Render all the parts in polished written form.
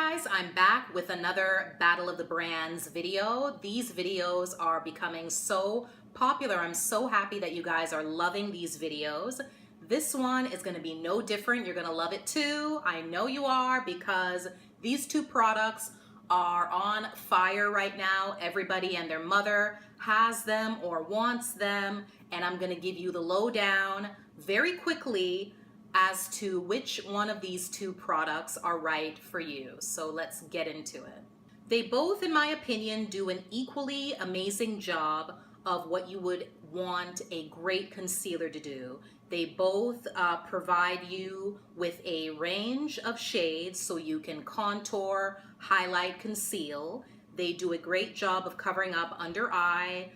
guys, I'm back with another Battle of the Brands video. These videos are becoming so popular. I'm so happy that you guys are loving these videos. This one is going to be no different. You're going to love it too. I know you are, because these two products are on fire right now. Everybody and their mother has them or wants them, and I'm going to give you the lowdown very quickly as to which one of these two products are right for you. So let's get into it. They both, in my opinion, do an equally amazing job of what you would want a great concealer to do. They both provide you with a range of shades so you can contour, highlight, conceal. They do a great job of covering up under eye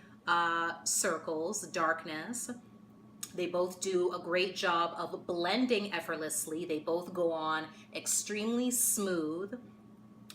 circles, darkness. They both do a great job of blending effortlessly. They both go on extremely smooth.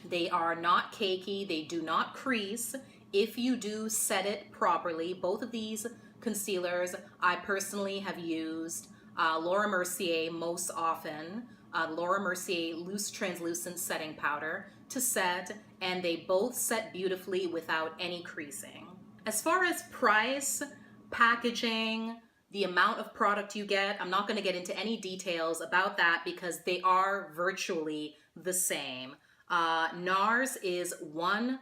They are not cakey. They do not crease if you do set it properly. Both of these concealers I personally have used Laura Mercier most often, Laura Mercier Loose Translucent Setting Powder to set, and they both set beautifully without any creasing. As far as price, packaging, the amount of product you get, I'm not going to get into any details about that because they are virtually the same. NARS is $1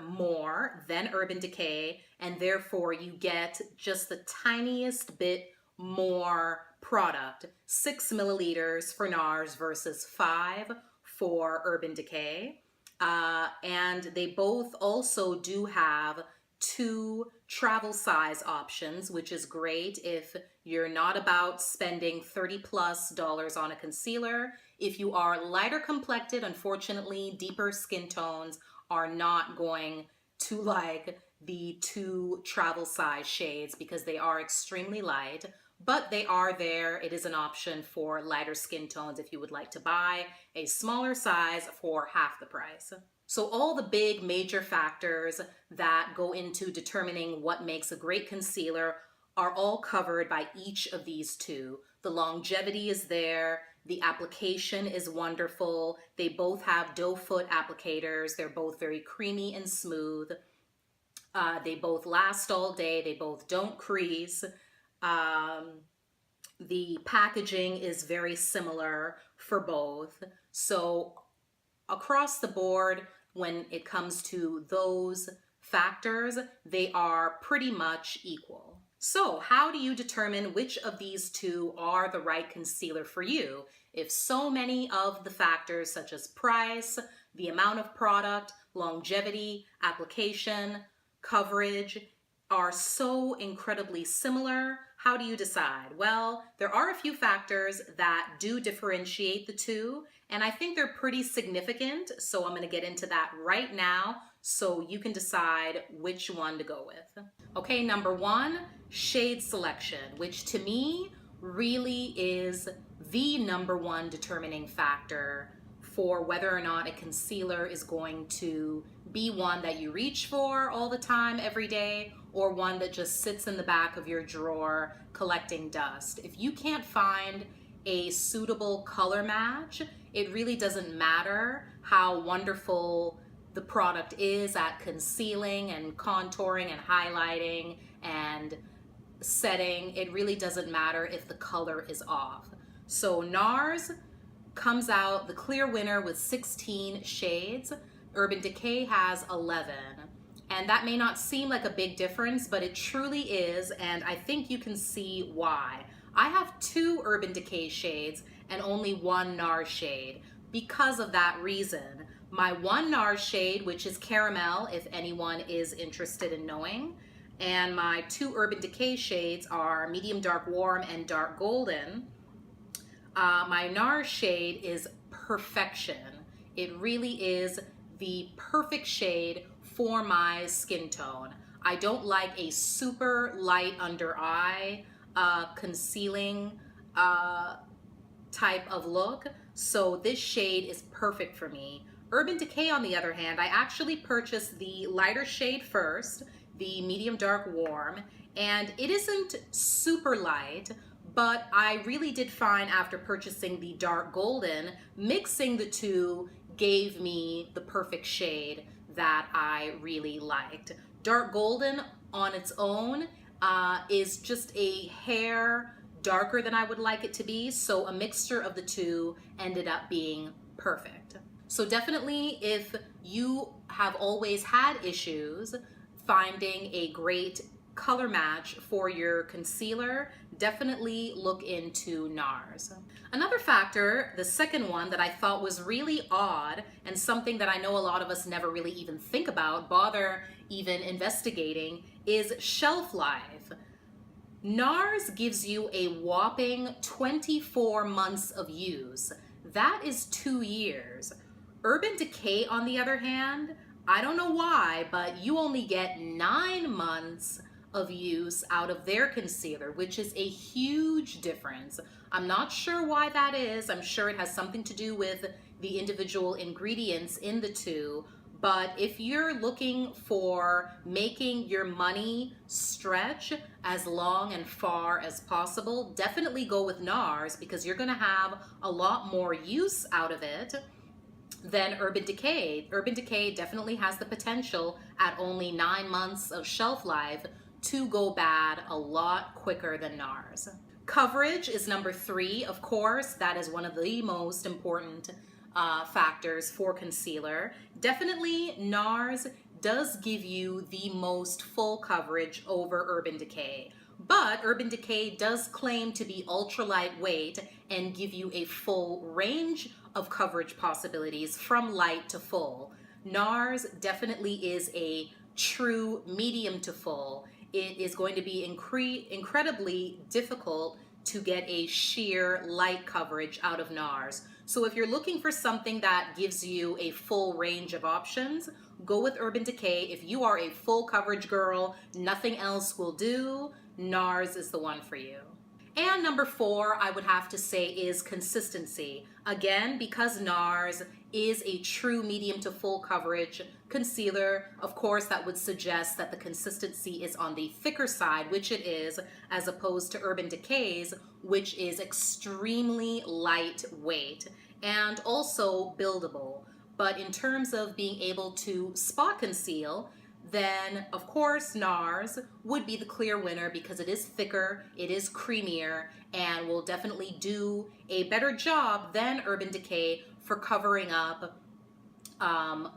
more than Urban Decay, and therefore you get just the tiniest bit more product. 6 milliliters for NARS versus 5 for Urban Decay. And they both also do have 2 travel size options, which is great if you're not about spending $30+ on a concealer. If you are lighter complected, unfortunately, deeper skin tones are not going to like the 2 travel size shades because they are extremely light, but they are there. It is an option for lighter skin tones if you would like to buy a smaller size for half the price. So all the big major factors that go into determining what makes a great concealer are all covered by each of these two. The longevity is there. The application is wonderful. They both have doe foot applicators. They're both very creamy and smooth. They both last all day. They both don't crease. The packaging is very similar for both. So across the board, when it comes to those factors, they are pretty much equal. So how do you determine which of these two are the right concealer for you if so many of the factors such as price, the amount of product, longevity, application, coverage are so incredibly similar? How do you decide? Well, there are a few factors that do differentiate the two, and I think they're pretty significant, so I'm going to get into that right now so you can decide which one to go with. Okay, number 1, shade selection, which to me really is the number 1 determining factor for whether or not a concealer is going to be one that you reach for all the time, every day, or one that just sits in the back of your drawer collecting dust. If you can't find a suitable color match, it really doesn't matter how wonderful the product is at concealing and contouring and highlighting and setting. It really doesn't matter if the color is off. So NARS comes out the clear winner with 16 shades. Urban Decay has 11. And that may not seem like a big difference, but it truly is, and I think you can see why. I have 2 Urban Decay shades and only 1 NARS shade because of that reason. My 1 NARS shade, which is Caramel, if anyone is interested in knowing, and my 2 Urban Decay shades are Medium Dark Warm and Dark Golden. My NARS shade is Perfection. It really is the perfect shade for my skin tone. I don't like a super light under eye concealing type of look, so this shade is perfect for me. Urban Decay, on the other hand, I actually purchased the lighter shade first, the Medium Dark Warm, and it isn't super light, but I really did find after purchasing the dark golden, mixing the two gave me the perfect shade that I really liked. Dark golden on its own is just a hair darker than I would like it to be, so a mixture of the two ended up being perfect. So definitely, if you have always had issues finding a great color match for your concealer, definitely look into NARS. Another factor, the second one that I thought was really odd and something that I know a lot of us never really even think about, bother even investigating, is shelf life. NARS gives you a whopping 24 months of use. That is 2 years. Urban Decay, on the other hand, I don't know why, but you only get 9 months of use out of their concealer, which is a huge difference. I'm not sure why that is. I'm sure it has something to do with the individual ingredients in the two, but if you're looking for making your money stretch as long and far as possible, definitely go with NARS because you're gonna have a lot more use out of it than Urban Decay. Urban Decay definitely has the potential at only 9 months of shelf life to go bad a lot quicker than NARS. Coverage is number 3, of course. That is one of the most important factors for concealer. Definitely NARS does give you the most full coverage over Urban Decay, but Urban Decay does claim to be ultra lightweight and give you a full range of coverage possibilities from light to full. NARS definitely is a true medium to full. It is going to be incredibly difficult to get a sheer light coverage out of NARS. So if you're looking for something that gives you a full range of options, go with Urban Decay. If you are a full coverage girl, nothing else will do, NARS is the one for you. And number 4, I would have to say, is consistency. Again, because NARS is a true medium to full coverage concealer, of course that would suggest that the consistency is on the thicker side, which it is, as opposed to Urban Decay's, which is extremely lightweight and also buildable. But in terms of being able to spot conceal, then of course NARS would be the clear winner because it is thicker, it is creamier, and will definitely do a better job than Urban Decay for covering up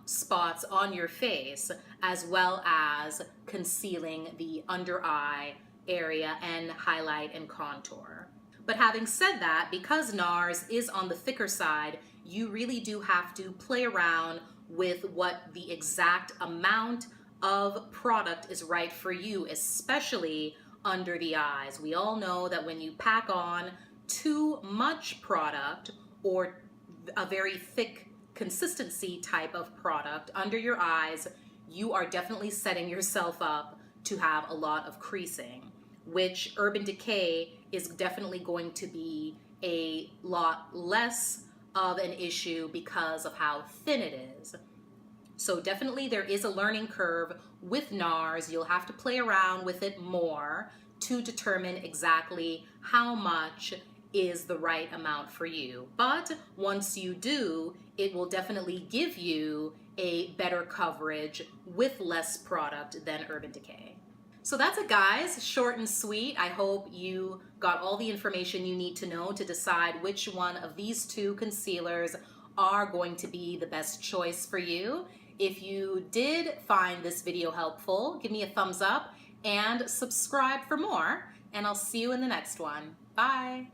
spots on your face, as well as concealing the under eye area and highlight and contour. But having said that, because NARS is on the thicker side, you really do have to play around with what the exact amount of product is right for you, especially under the eyes. We all know that when you pack on too much product or a very thick consistency type of product under your eyes, you are definitely setting yourself up to have a lot of creasing, which Urban Decay is definitely going to be a lot less of an issue because of how thin it is. So definitely there is a learning curve with NARS. You'll have to play around with it more to determine exactly how much is the right amount for you. But once you do, it will definitely give you a better coverage with less product than Urban Decay. So that's it, guys. Short and sweet. I hope you got all the information you need to know to decide which one of these two concealers are going to be the best choice for you. If you did find this video helpful, give me a thumbs up and subscribe for more, and I'll see you in the next one. Bye.